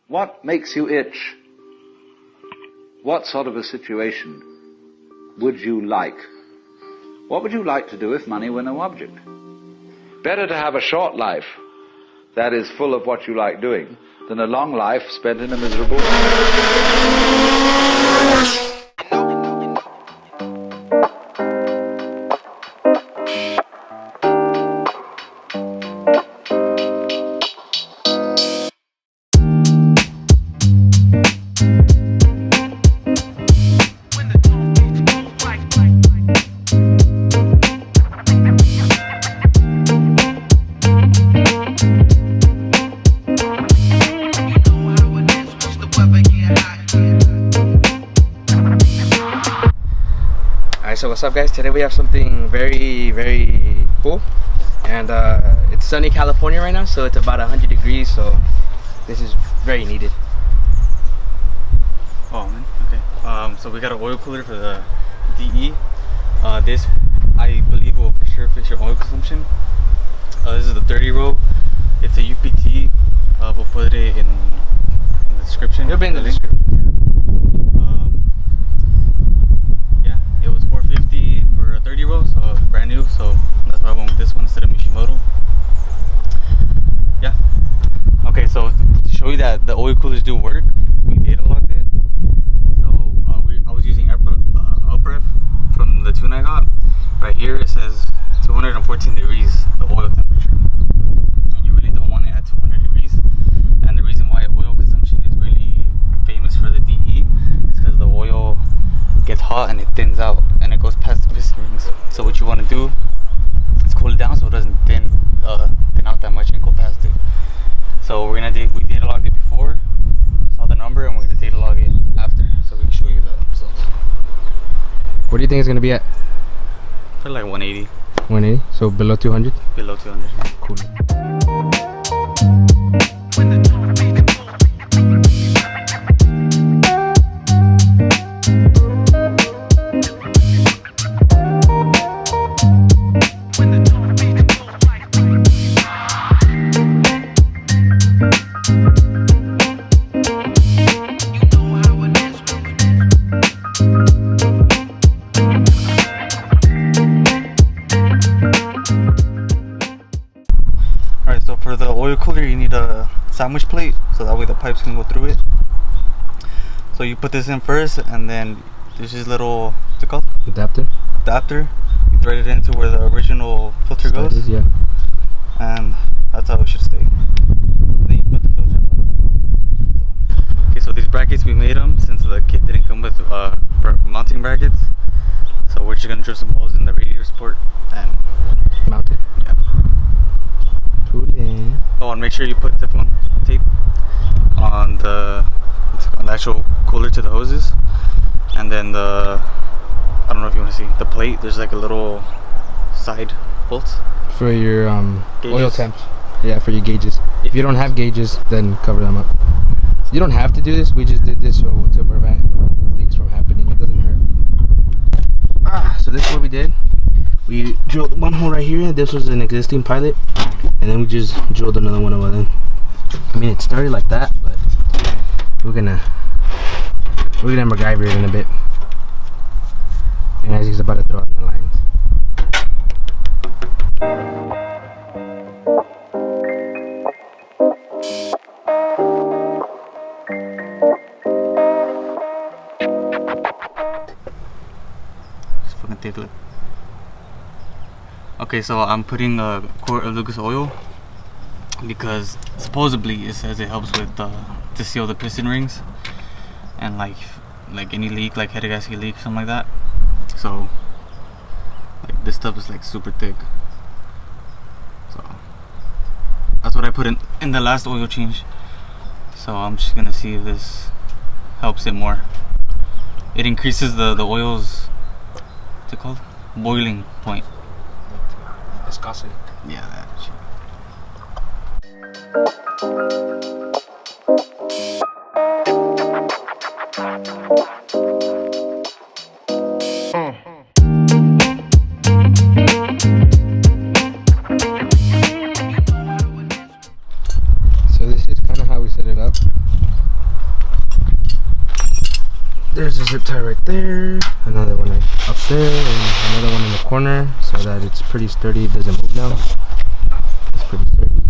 What makes you itch? What sort of a situation would you like? What would you like to do if money were no object? Better to have a short life that is full of what you like doing than a long life spent in a miserable... So what's up, guys? Today we have something very cool, and it's sunny California right now, so it's about 100 degrees, so this is very needed. Oh man, okay. So we got an oil cooler for the DE. This I believe will for sure fix your oil consumption. This is the 30 row. It's a UPT. We'll put it in the description. It'll be in the description. It was $450 for a 30 row, so brand new, so that's why I went with this one instead of Mishimoto. Yeah. Okay, so to show you that the oil coolers do work, we data logged it. So I was using upref from the tune I got. Right here it says 214 degrees, the oil temperature. And you really don't want it at 200 degrees. And the reason why oil consumption is really famous for the DE is because the oil gets hot and it thins out and it goes past the piston rings. So what you want to do is cool it down so it doesn't thin out that much and go past it. So we data logged it before, saw the number, and we're gonna data log it after so we can show you the results. What do you think it's gonna be at? Probably like 180. 180, so below 200? Below 200. Cool. Alright, so for the oil cooler you need a sandwich plate so that way the pipes can go through it. So you put this in first, and then there's this little, what's it called? Adapter. You thread it into where the original filter goes. Yeah. And that's how it should stay. Then you put the filter on that. Okay, so these brackets, we made them since the kit didn't come with mounting brackets. So we're just gonna drill some holes in the radiator support and Mount it. Yeah. Oh, and make sure you put Teflon tape on the actual cooler to the hoses, and then I don't know if you want to see the plate. There's like a little side bolt For your Gauges. oil temps. Yeah, for your gauges. If you don't have gauges, then cover them up. You don't have to do this. We just did this to prevent leaks from happening. It doesn't hurt. So this is what we did. We drilled one hole right here. This was an existing pilot, and then we just drilled another one over there. I mean, it started like that, but we're gonna MacGyver it in a bit. And as he's about to throw out the lines. Just fucking take a look. Okay, so I'm putting a quart of Lucas oil because supposedly it says it helps with to seal the piston rings and like any leak, like head gasket leak, something like that. So like this stuff is like super thick. So that's what I put in the last oil change. So I'm just gonna see if this helps it more. It increases the oil's, what's it called? Boiling point. Viscosity. Yeah, that shit. So this is kind of how we set it up. There's a zip tie right there, another one up there, and another one in the corner, so that it's pretty sturdy. It doesn't move now. It's pretty sturdy.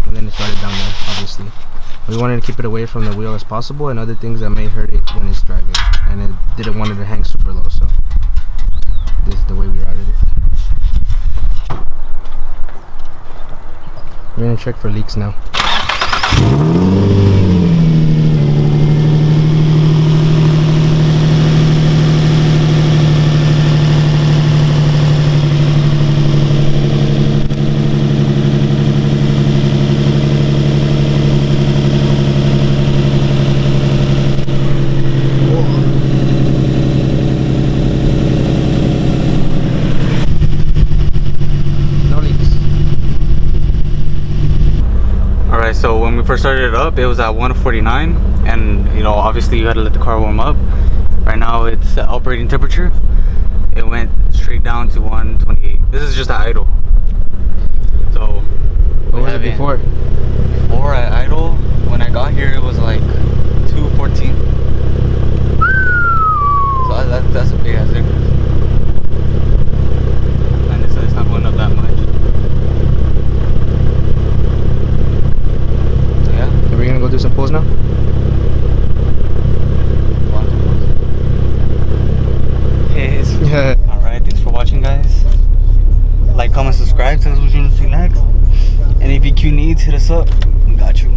And then it started down there, obviously. We wanted to keep it away from the wheel as possible and other things that may hurt it when it's driving. And it didn't want it to hang super low, so this is the way we routed it. We're gonna check for leaks now. So when we first started it up, it was at 149, and you know, obviously you had to let the car warm up. Right now it's at operating temperature. It went straight down to 128. This is just at idle. So what was it before? Before at idle, when I got here, it was like 214. So that's a big ass difference. And it's not going up that much. We're gonna go do some pulls now? Yes. Alright, thanks for watching, guys. Like, comment, subscribe, tell us what you want to see next. And if you needs, hit us up. We got you.